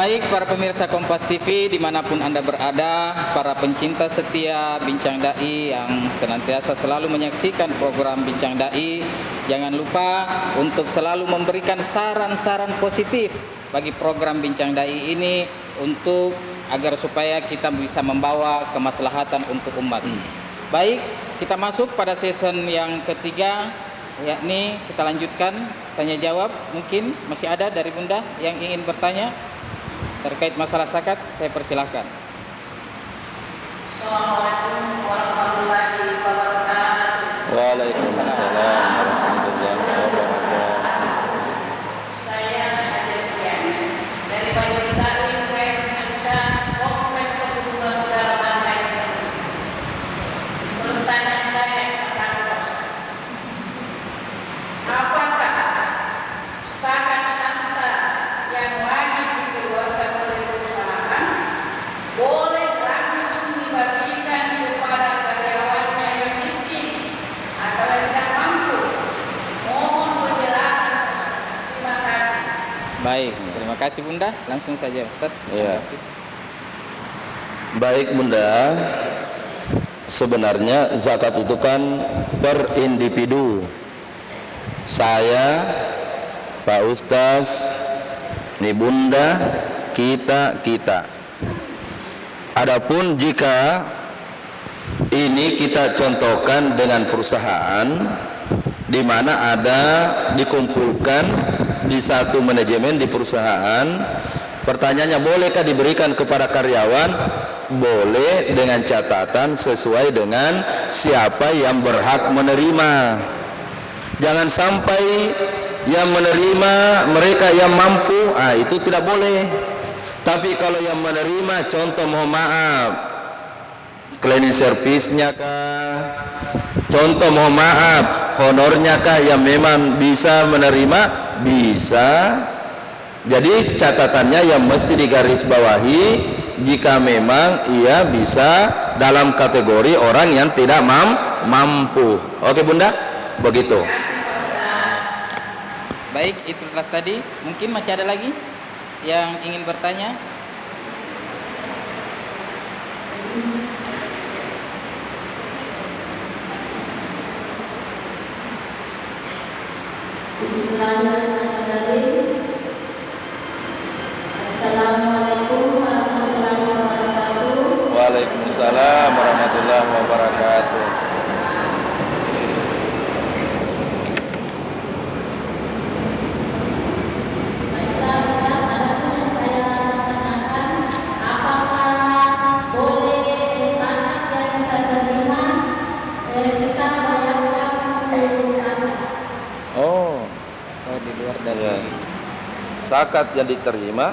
Baik para pemirsa Kompas TV dimanapun Anda berada, para pencinta setia Bincang Dai yang senantiasa selalu menyaksikan program Bincang Dai, jangan lupa untuk selalu memberikan saran-saran positif bagi program Bincang Dai ini untuk agar supaya kita bisa membawa kemaslahatan untuk umat. Baik, kita masuk pada season yang ketiga, yakni kita lanjutkan tanya jawab. Mungkin masih ada dari Bunda yang ingin bertanya terkait masalah zakat, saya persilahkan. Assalamualaikum warahmatullahi wabarakatuh. Waalaikumsalam warahmatullahi wabarakatuh. Saya Haja Suryani dari Majelis Taklim Rakyat Indonesia Kompleks Perhubungan Udara Pantai. Pertanyaan saya sangat apakah zakat harta yang wajib dikeluarkan oleh perusahaan boleh langsung dibagikan kepada karyawannya yang miskin atau yang tidak mampu? Mohon penjelasan. Terima kasih. Baik, terima kasih Bunda. Langsung saja Ustaz. Ya. Baik Bunda, sebenarnya zakat itu kan per individu. Saya, Pak Ustaz, nih Bunda, kita. Adapun jika ini kita contohkan dengan perusahaan di mana ada dikumpulkan di satu manajemen di perusahaan, pertanyaannya bolehkah diberikan kepada karyawan? Boleh, dengan catatan sesuai dengan siapa yang berhak menerima. Jangan sampai yang menerima mereka yang mampu, itu tidak boleh. Tapi kalau yang menerima, contoh mohon maaf, cleaning service-nya kah, contoh mohon maaf, honornya kah yang memang bisa menerima, bisa. Jadi catatannya yang mesti digarisbawahi, jika memang ia bisa dalam kategori orang yang tidak mampu. Oke Bunda, begitu. Baik, itulah tadi. Mungkin masih ada lagi yang ingin bertanya? Assalamualaikum warahmatullahi wabarakatuh. Waalaikumsalam warahmatullahi wabarakatuh. Baiklah, adapun yang saya tanyakan, apakah boleh zakat yang kita terima kita bayarkan ke zakat? Oh, Di luar dari ya. Zakat yang diterima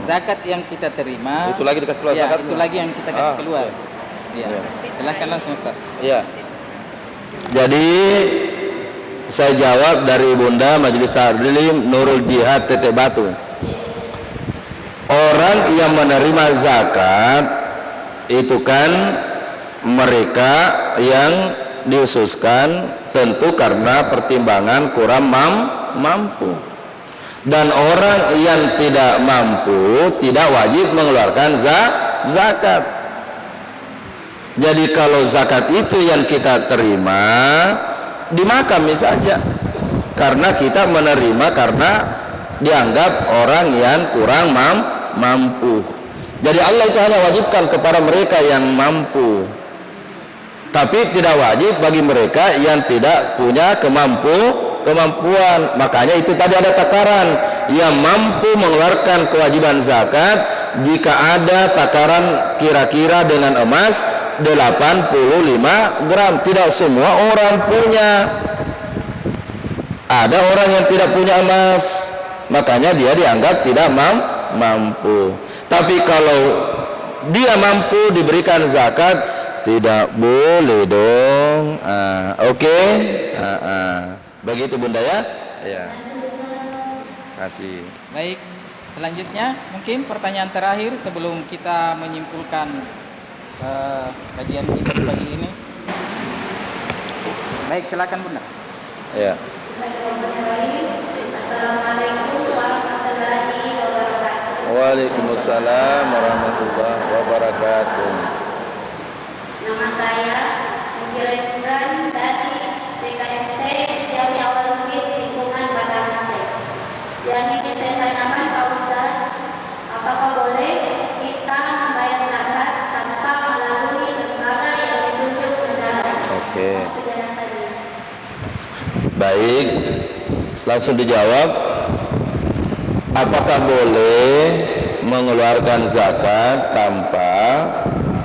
zakat yang kita terima. itu lagi dikasih keluar Ya, zakat. itu lagi yang kita kasih keluar. oke. Ya. Ya. Silahkan langsung Ustaz. Iya. Jadi saya jawab dari Bunda Majelis Taklim Nurul Jihad Tetek Batu. Orang yang menerima zakat itu kan mereka yang diususkan tentu karena pertimbangan kurang mampu. Dan orang yang tidak mampu tidak wajib mengeluarkan zakat. Jadi kalau zakat itu yang kita terima, dimakami saja, karena kita menerima karena dianggap orang yang kurang mampu. Jadi Allah itu hanya wajibkan kepada mereka yang mampu, tapi tidak wajib bagi mereka yang tidak punya kemampuan. Makanya itu tadi ada takaran, yang mampu mengeluarkan kewajiban zakat jika ada takaran kira-kira dengan emas 85 gram. Tidak semua orang punya. Ada orang yang tidak punya emas, makanya dia dianggap tidak mampu. Tapi kalau dia mampu diberikan zakat, tidak boleh dong. Oke. Begitu Bunda ya. Ya. Kasih. Baik, selanjutnya mungkin pertanyaan terakhir sebelum kita menyimpulkan kajian kita pagi ini. Baik, silakan Bunda. Ya. Assalamualaikum warahmatullahi Waalaikumsalam warahmatullahi wabarakatuh. Nama saya Mujira Imran dari PKMT Jami Awal Bukit Lingkungan Batangasem. Yang ingin saya tanyakan Pak Ustaz, apakah boleh kita membayar zakat tanpa melalui lembaga yang ditunjuk negara? Oke. Penjelasannya. Baik, langsung dijawab. Apakah boleh mengeluarkan zakat tanpa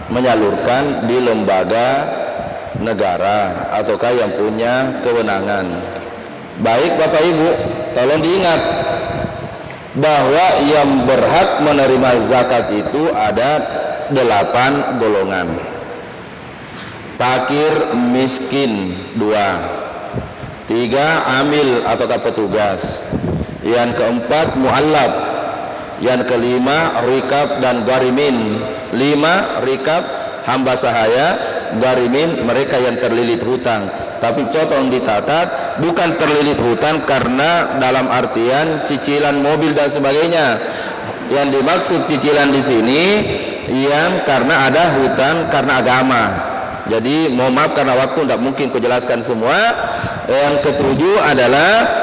menyalurkan di lembaga negara ataukah yang punya kewenangan? Baik Bapak Ibu, tolong diingat bahwa yang berhak menerima zakat itu ada 8 golongan. Fakir miskin 2, 3 amil ataukah petugas, yang keempat mu'allab, yang kelima rikab dan garimin, 5 rikab hamba sahaya, garimin mereka yang terlilit hutang. Tapi contoh ditatat bukan terlilit hutang karena dalam artian cicilan mobil dan sebagainya. Yang dimaksud cicilan di sini yang karena ada hutang karena agama. Jadi mohon maaf karena waktu tidak mungkin kujelaskan semua. Yang ketujuh adalah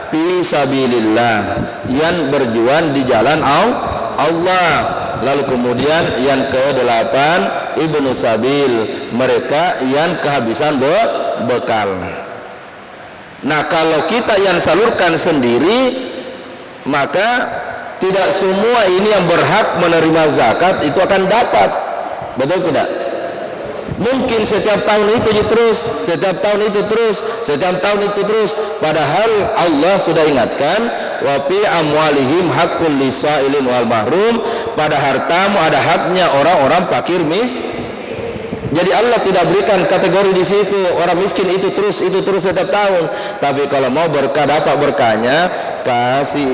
fisabilillah, yang berjuang di jalan Allah. Lalu kemudian yang ke-8 ibnu sabil, mereka yang kehabisan bekal. Nah, kalau kita yang salurkan sendiri, maka tidak semua ini yang berhak menerima zakat itu akan dapat. Betul tidak? Mungkin setiap tahun itu terus, setiap tahun itu terus, setiap tahun itu terus. Padahal Allah sudah ingatkan, wa fi amwalihim haqqul lisailin wal mahrum. Pada hartamu ada haknya orang-orang fakir Jadi Allah tidak berikan kategori di situ orang miskin itu terus setiap tahun. Tapi kalau mau berkah dapat berkahnya, kasih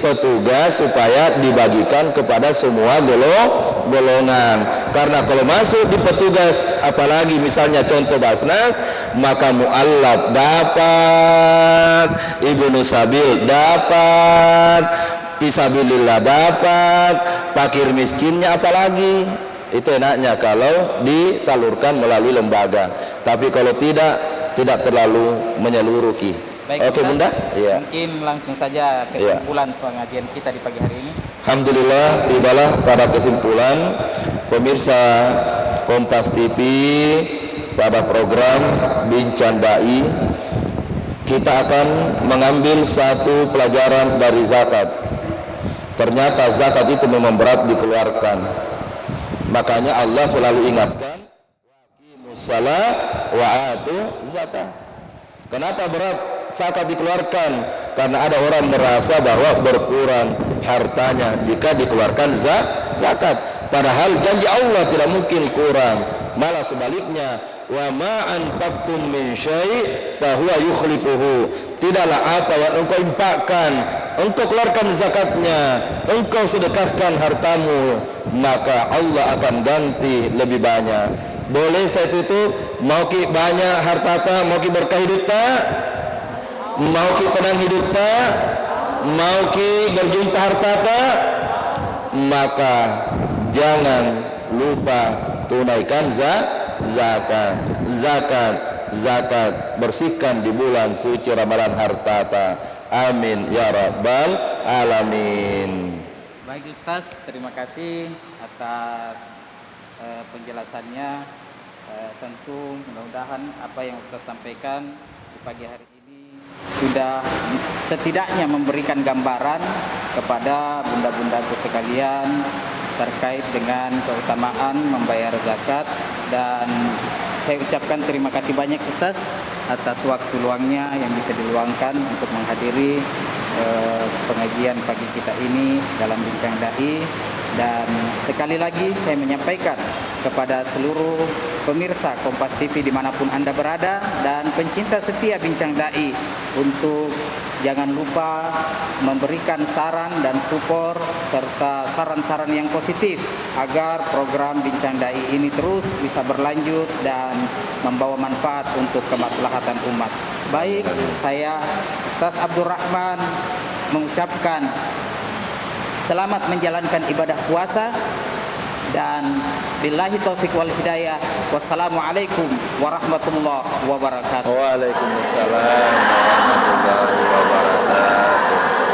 petugas supaya dibagikan kepada semua golongan. Karena kalau masuk di petugas, apalagi misalnya contoh Basnas, maka mu'allab dapat, ibnu sabil dapat, fisabilillah dapat, fakir miskinnya apalagi. Itu enaknya kalau disalurkan melalui lembaga. Tapi kalau tidak terlalu menyeluruhi. Baik, Oke Ustaz, Bunda? Iya. Mungkin langsung saja kesimpulan pengajian kita di pagi hari ini. Alhamdulillah, tibalah pada kesimpulan pemirsa Kompas TV pada program Bincang Dai. Kita akan mengambil satu pelajaran dari zakat. Ternyata zakat itu memang berat dikeluarkan. Makanya Allah selalu ingatkan, waqimus shalah wa atu zakat. Kenapa berat zakat dikeluarkan? Karena ada orang merasa bahwa berkurang hartanya jika dikeluarkan zakat. Padahal janji Allah tidak mungkin kurang, malah sebaliknya, wa ma anfaqtum min syai' fa huwa yukhlifuhu. Tidaklah apa yang engkau infakkan, engkau keluarkan zakatnya, engkau sedekahkan hartamu, maka Allah akan ganti lebih banyak. Boleh saya tutup? Mau ki banyak harta tak? Mau ki berkah hidup tak? Mau ki tenang hidup tak? Mau ki berjumpa harta tak? Maka jangan lupa tunaikan zakat, bersihkan di bulan suci Ramadan hartata. Amin ya rabbal alamin. Baik Ustaz, terima kasih atas penjelasannya. Tentu mudah-mudahan apa yang Ustaz sampaikan di pagi hari ini sudah setidaknya memberikan gambaran kepada bunda-bundaku sekalian terkait dengan keutamaan membayar zakat. Dan saya ucapkan terima kasih banyak Ustaz atas waktu luangnya yang bisa diluangkan untuk menghadiri pengajian pagi kita ini dalam Bincang Dai. Dan sekali lagi saya menyampaikan kepada seluruh pemirsa Kompas TV dimanapun Anda berada dan pencinta setia Bincang Dai untuk jangan lupa memberikan saran dan support serta saran-saran yang positif agar program Bincang Dai ini terus bisa berlanjut dan membawa manfaat untuk kemaslahatan umat. Baik, saya Ustaz Abdul Rahman mengucapkan Selamat menjalankan ibadah puasa dan billahi taufik wal hidayah. Wassalamualaikum warahmatullahi wabarakatuh. Waalaikumsalam warahmatullahi wabarakatuh.